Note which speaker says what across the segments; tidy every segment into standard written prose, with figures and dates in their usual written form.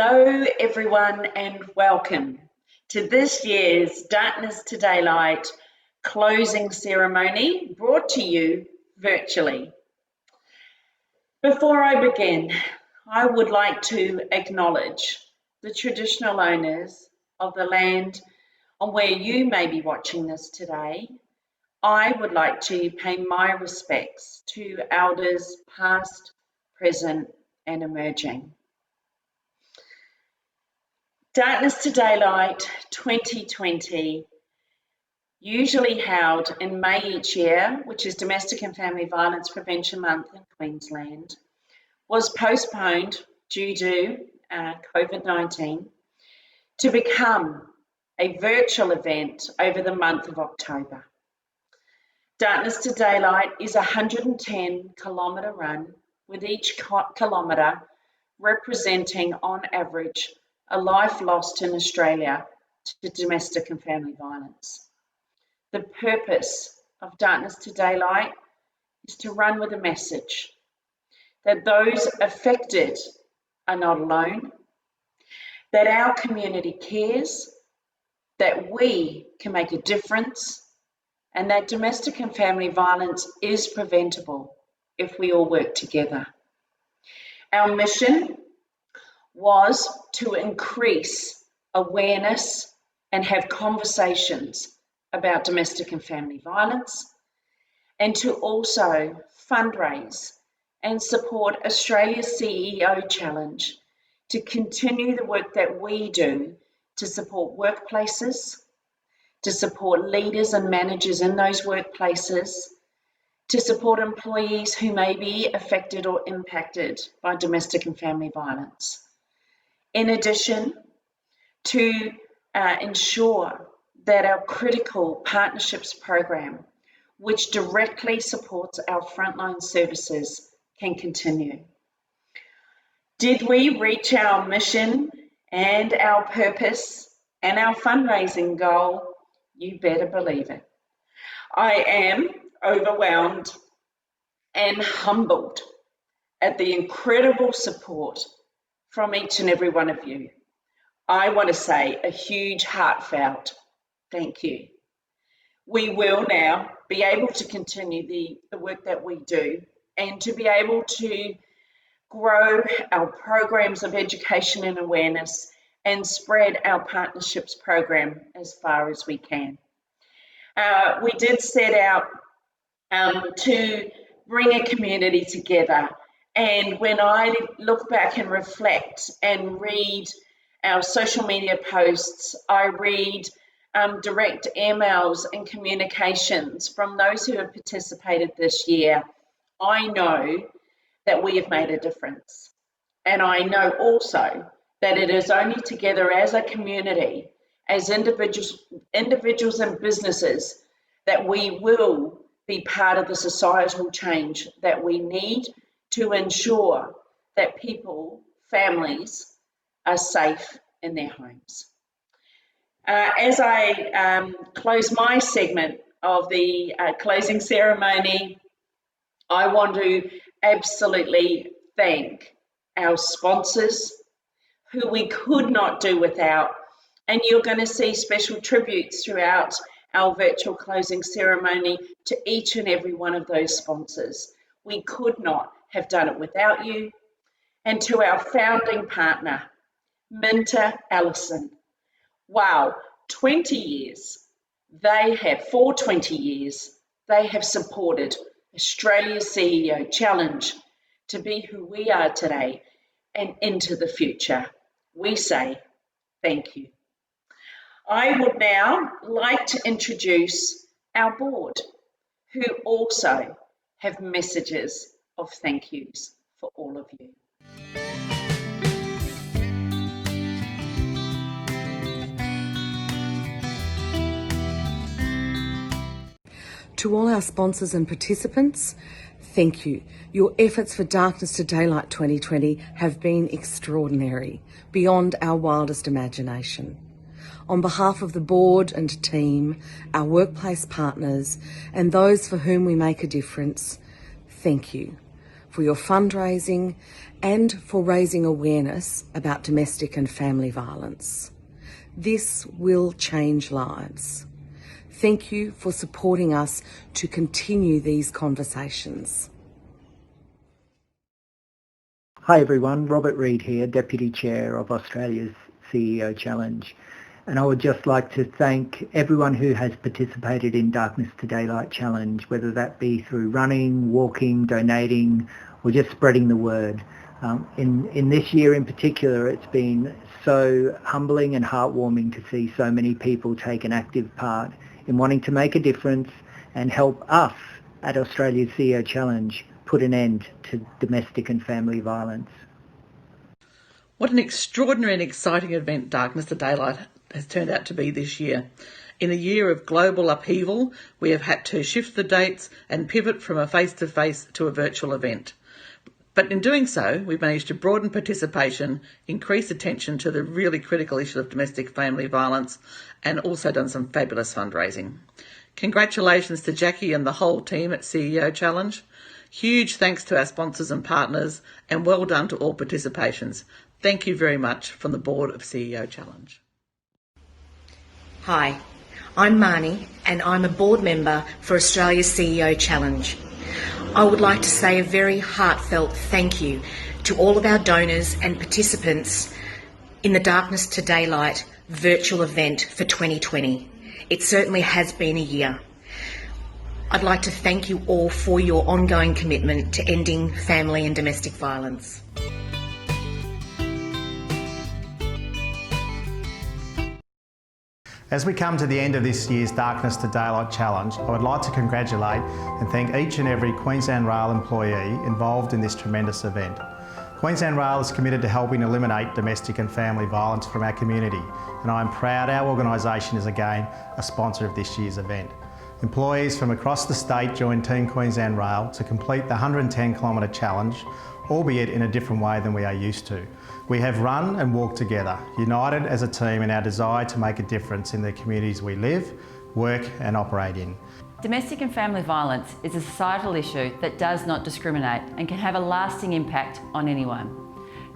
Speaker 1: Hello, everyone, and welcome to this year's Darkness to Daylight closing ceremony brought to you virtually. Before I begin, I would like to acknowledge the traditional owners of the land on where you may be watching this today. I would like to pay my respects to elders past, present, and emerging. Darkness to Daylight 2020, usually held in May each year, which is Domestic and Family Violence Prevention Month in Queensland, was postponed due to COVID-19 to become a virtual event over the month of October. Darkness to Daylight is a 110-kilometre run, with each kilometre representing, on average, a life lost in Australia to domestic and family violence. The purpose of Darkness to Daylight is to run with a message that those affected are not alone, that our community cares, that we can make a difference, and that domestic and family violence is preventable if we all work together. Our mission was to increase awareness and have conversations about domestic and family violence, and to also fundraise and support Australia's CEO Challenge to continue the work that we do to support workplaces, to support leaders and managers in those workplaces, to support employees who may be affected or impacted by domestic and family violence. In addition, to ensure that our critical partnerships program, which directly supports our frontline services, can continue. Did we reach our mission and our purpose and our fundraising goal? You better believe it. I am overwhelmed and humbled at the incredible support from each and every one of you. I want to say a huge heartfelt thank you. We will now be able to continue the work that we do and to be able to grow our programs of education and awareness and spread our partnerships program as far as we can. We did set out to bring a community together. And when I look back and reflect and read our social media posts, I read direct emails and communications from those who have participated this year, I know that we have made a difference. And I know also that it is only together as a community, as individuals and businesses, that we will be part of the societal change that we need to ensure that people, families, are safe in their homes. As I close my segment of the closing ceremony, I want to absolutely thank our sponsors, who we could not do without, and you're going to see special tributes throughout our virtual closing ceremony to each and every one of those sponsors. We could not have done it without you. And to our founding partner, Minter Ellison. Wow, 20 years. For 20 years, they have supported Australia's CEO Challenge to be who we are today and into the future. We say thank you. I would now like to introduce our board, who also have messages of thank yous for all of you.
Speaker 2: To all our sponsors and participants, thank you. Your efforts for Darkness to Daylight 2020 have been extraordinary, beyond our wildest imagination. On behalf of the board and team, our workplace partners, and those for whom we make a difference, thank you. for your fundraising, and for raising awareness about domestic and family violence. This will change lives. Thank you for supporting us to continue these conversations.
Speaker 3: Hi everyone, Robert Reid here, Deputy Chair of Australia's CEO Challenge. And I would just like to thank everyone who has participated in Darkness to Daylight Challenge, whether that be through running, walking, donating, or just spreading the word. In this year in particular, it's been so humbling and heartwarming to see so many people take an active part in wanting to make a difference and help us at Australia's CEO Challenge put an end to domestic and family violence.
Speaker 4: What an extraordinary and exciting event Darkness to Daylight has turned out to be this year. In a year of global upheaval, we have had to shift the dates and pivot from a face-to-face to a virtual event. But in doing so, we've managed to broaden participation, increase attention to the really critical issue of domestic family violence, and also done some fabulous fundraising. Congratulations to Jackie and the whole team at CEO Challenge. Huge thanks to our sponsors and partners, and well done to all participations. Thank you very much from the board of CEO Challenge.
Speaker 5: Hi, I'm Marnie and I'm a board member for Australia's CEO Challenge. I would like to say a very heartfelt thank you to all of our donors and participants in the Darkness to Daylight virtual event for 2020. It certainly has been a year. I'd like to thank you all for your ongoing commitment to ending family and domestic violence.
Speaker 6: As we come to the end of this year's Darkness to Daylight Challenge, I would like to congratulate and thank each and every Queensland Rail employee involved in this tremendous event. Queensland Rail is committed to helping eliminate domestic and family violence from our community, and I am proud our organisation is again a sponsor of this year's event. Employees from across the state joined Team Queensland Rail to complete the 110 kilometre challenge, albeit in a different way than we are used to. We have run and walked together, united as a team in our desire to make a difference in the communities we live, work and operate in.
Speaker 7: Domestic and family violence is a societal issue that does not discriminate and can have a lasting impact on anyone.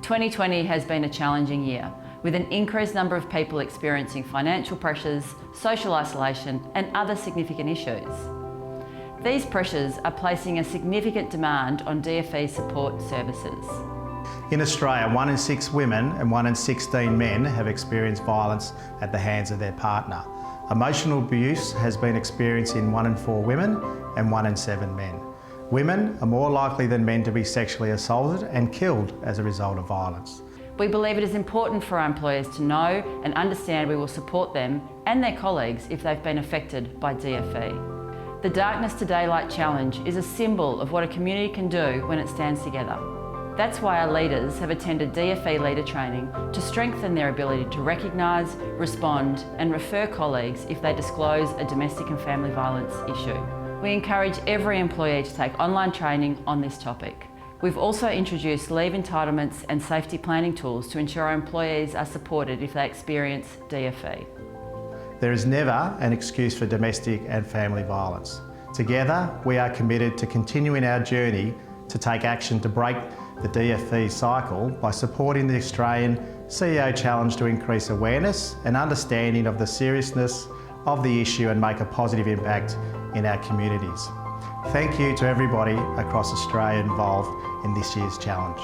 Speaker 7: 2020 has been a challenging year, with an increased number of people experiencing financial pressures, social isolation and other significant issues. These pressures are placing a significant demand on DFE support services.
Speaker 6: In Australia, 1 in 6 women and 1 in 16 men have experienced violence at the hands of their partner. Emotional abuse has been experienced in 1 in 4 women and 1 in 7 men. Women are more likely than men to be sexually assaulted and killed as a result of violence.
Speaker 7: We believe it is important for our employers to know and understand we will support them and their colleagues if they've been affected by DFE. The Darkness to Daylight Challenge is a symbol of what a community can do when it stands together. That's why our leaders have attended DFE leader training to strengthen their ability to recognise, respond and refer colleagues if they disclose a domestic and family violence issue. We encourage every employee to take online training on this topic. We've also introduced leave entitlements and safety planning tools to ensure our employees are supported if they experience DFE.
Speaker 6: There is never an excuse for domestic and family violence. Together, we are committed to continuing our journey to take action to break the DFE cycle by supporting the Australian CEO Challenge to increase awareness and understanding of the seriousness of the issue and make a positive impact in our communities. Thank you to everybody across Australia involved in this year's challenge.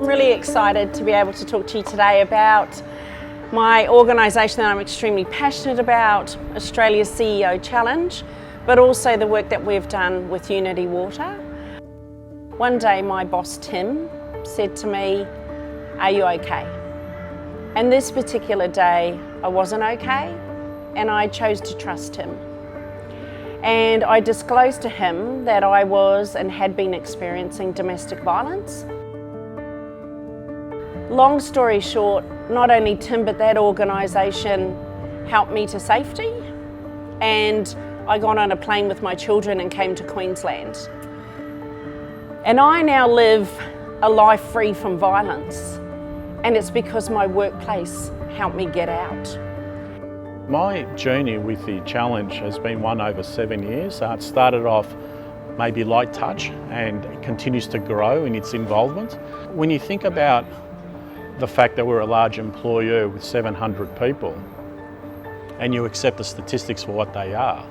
Speaker 8: I'm really excited to be able to talk to you today about my organisation that I'm extremely passionate about, Australia's CEO Challenge, but also the work that we've done with Unity Water. One day my boss Tim said to me, "Are you okay?" And this particular day I wasn't okay, and I chose to trust him. And I disclosed to him that I was and had been experiencing domestic violence. Long story short, not only Tim but that organisation helped me to safety, and I got on a plane with my children and came to Queensland. And I now live a life free from violence, and it's because my workplace helped me get out.
Speaker 9: My journey with the challenge has been one over 7 years. It started off maybe light touch and it continues to grow in its involvement. When you think about the fact that we're a large employer with 700 people and you accept the statistics for what they are,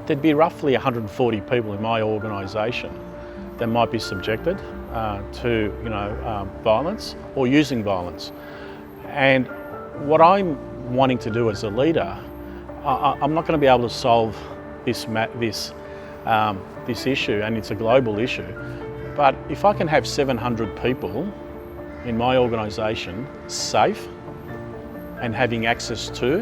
Speaker 9: there'd be roughly 140 people in my organisation that might be subjected to violence or using violence. And what I'm wanting to do as a leader, I'm not going to be able to solve this issue, and it's a global issue. But if I can have 700 people in my organisation safe and having access to,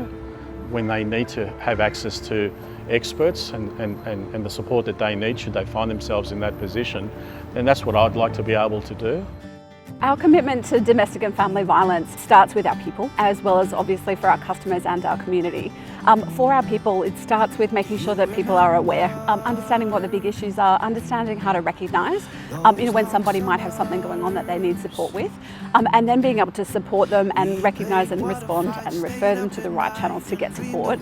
Speaker 9: when they need to have access to experts and the support that they need should they find themselves in that position, then that's what I'd like to be able to do.
Speaker 10: Our commitment to domestic and family violence starts with our people, as well as obviously for our customers and our community. For our people, it starts with making sure that people are aware, understanding what the big issues are, understanding how to recognise when somebody might have something going on that they need support with, and then being able to support them and recognise and respond and refer them to the right channels to get support.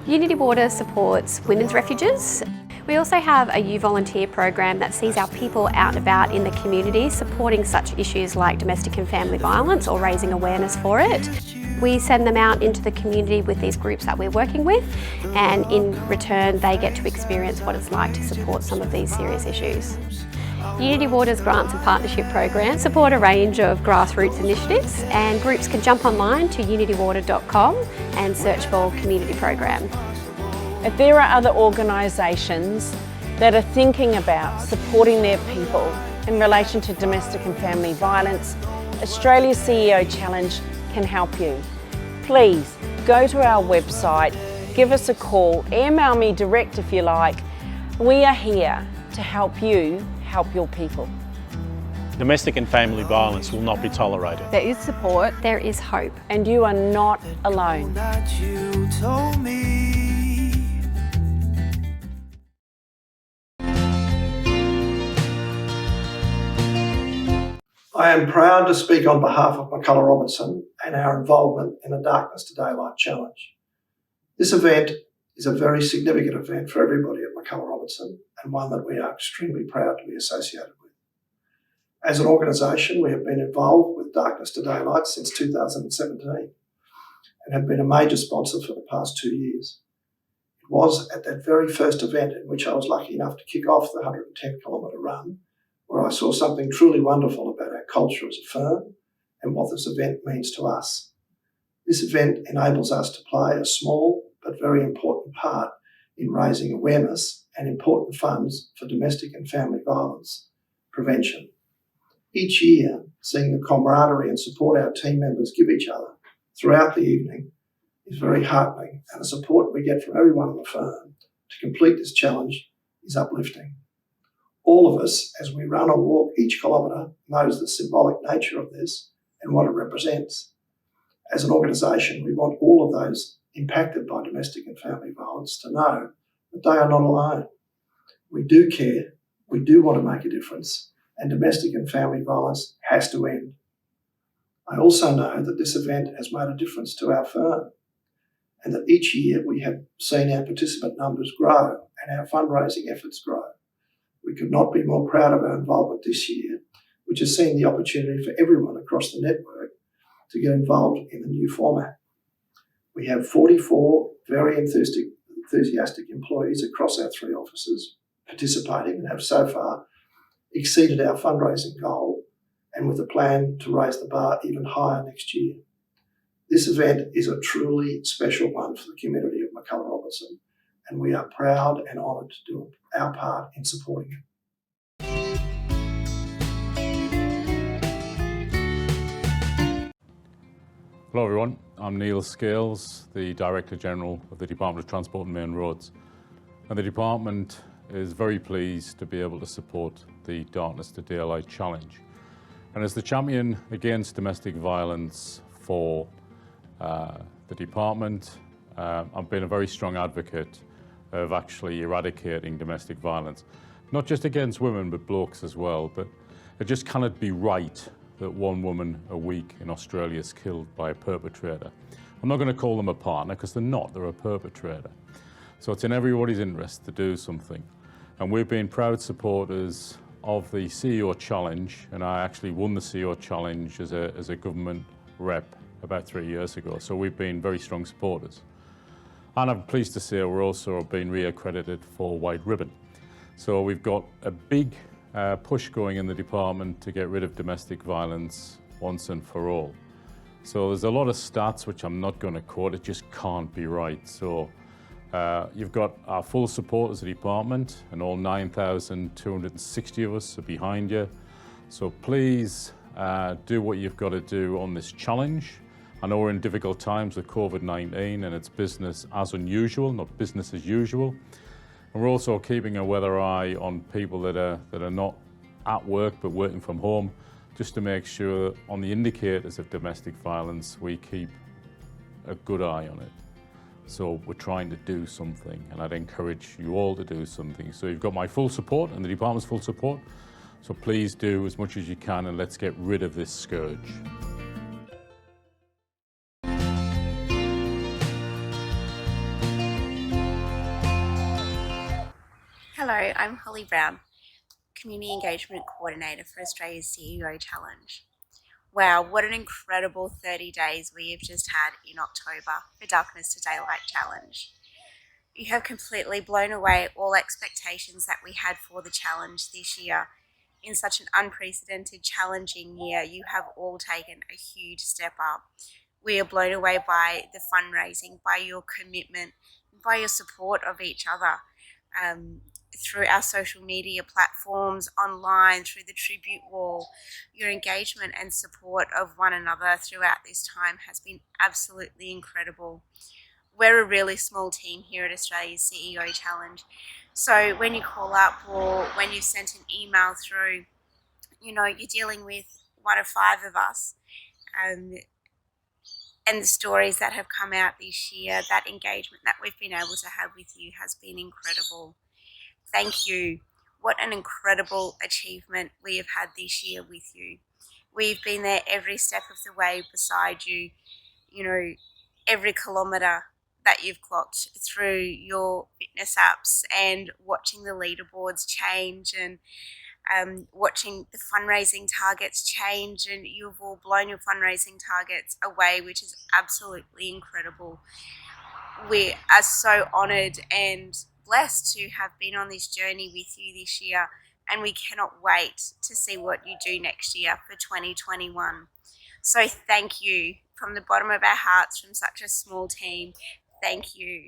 Speaker 11: Unity Water supports women's refuges. We also have a youth volunteer program that sees our people out and about in the community supporting such issues like domestic and family violence or raising awareness for it. We send them out into the community with these groups that we're working with, and in return they get to experience what it's like to support some of these serious issues. Unity Water's grants and partnership programs support a range of grassroots initiatives, and groups can jump online to unitywater.com and search for community program.
Speaker 8: If there are other organisations that are thinking about supporting their people in relation to domestic and family violence, Australia's CEO Challenge can help you. Please go to our website, give us a call, email me direct if you like. We are here to help you help your people.
Speaker 9: Domestic and family violence will not be tolerated.
Speaker 10: There is support,
Speaker 11: there is hope.
Speaker 8: And you are not alone.
Speaker 12: I am proud to speak on behalf of McCullough Robertson and our involvement in the Darkness to Daylight Challenge. This event is a very significant event for everybody at McCullough Robertson, and one that we are extremely proud to be associated with. As an organisation, we have been involved with Darkness to Daylight since 2017 and have been a major sponsor for the past 2 years. It was at that very first event in which I was lucky enough to kick off the 110-kilometre run where I saw something truly wonderful about our culture as a firm and what this event means to us. This event enables us to play a small but very important part in raising awareness and important funds for domestic and family violence prevention. Each year, seeing the camaraderie and support our team members give each other throughout the evening is very heartening, and the support we get from everyone in the firm to complete this challenge is uplifting. All of us, as we run or walk each kilometre, knows the symbolic nature of this and what it represents. As an organisation, we want all of those impacted by domestic and family violence to know that they are not alone. We do care, we do want to make a difference, and domestic and family violence has to end. I also know that this event has made a difference to our firm, and that each year we have seen our participant numbers grow and our fundraising efforts grow. We could not be more proud of our involvement this year, which has seen the opportunity for everyone across the network to get involved in the new format. We have 44 very enthusiastic employees across our 3 offices participating and have so far exceeded our fundraising goal and with a plan to raise the bar even higher next year. This event is a truly special one for the community of McCullough Robertson, and we are proud and honoured to do our part in supporting it.
Speaker 13: Hello everyone, I'm Neil Scales, the Director General of the Department of Transport and Main Roads. And the department is very pleased to be able to support the Darkness to Daylight Challenge. And as the champion against domestic violence for the department, I've been a very strong advocate of actually eradicating domestic violence. Not just against women, but blokes as well. But it just cannot be right that one woman a week in Australia is killed by a perpetrator. I'm not going to call them a partner because they're not, they're a perpetrator. So it's in everybody's interest to do something. And we've been proud supporters of the CEO Challenge, and I actually won the CEO Challenge as a government rep about 3 years ago. So we've been very strong supporters. And I'm pleased to say we're also being re-accredited for White Ribbon. So we've got a big push going in the department to get rid of domestic violence once and for all. So there's a lot of stats which I'm not going to quote, it just can't be right. So you've got our full support as a department, and all 9,260 of us are behind you. So please do what you've got to do on this challenge. I know we're in difficult times with COVID-19 and it's business as unusual, not business as usual. And we're also keeping a weather eye on people that are not at work but working from home, just to make sure on the indicators of domestic violence we keep a good eye on it. So we're trying to do something, and I'd encourage you all to do something. So you've got my full support and the department's full support. So please do as much as you can and let's get rid of this scourge.
Speaker 14: Hello, I'm Holly Brown, Community Engagement Coordinator for Australia's CEO Challenge. Wow, what an incredible 30 days we have just had in October for Darkness to Daylight Challenge. You have completely blown away all expectations that we had for the challenge this year. In such an unprecedented, challenging year, you have all taken a huge step up. We are blown away by the fundraising, by your commitment, by your support of each other. Through our social media platforms, online, through the tribute wall, your engagement and support of one another throughout this time has been absolutely incredible. We're a really small team here at Australia's CEO Challenge. So when you call up or when you sent an email through, you know, you're dealing with 1 of 5 of us. And the stories that have come out this year, that engagement that we've been able to have with you has been incredible. Thank you. What an incredible achievement we have had this year with you. We've been there every step of the way beside you, you know, every kilometre that you've clocked through your fitness apps and watching the leaderboards change and watching the fundraising targets change, and you've all blown your fundraising targets away, which is absolutely incredible. We are so honoured and blessed to have been on this journey with you this year, and we cannot wait to see what you do next year for 2021. So thank you from the bottom of our hearts, from such a small team. Thank you.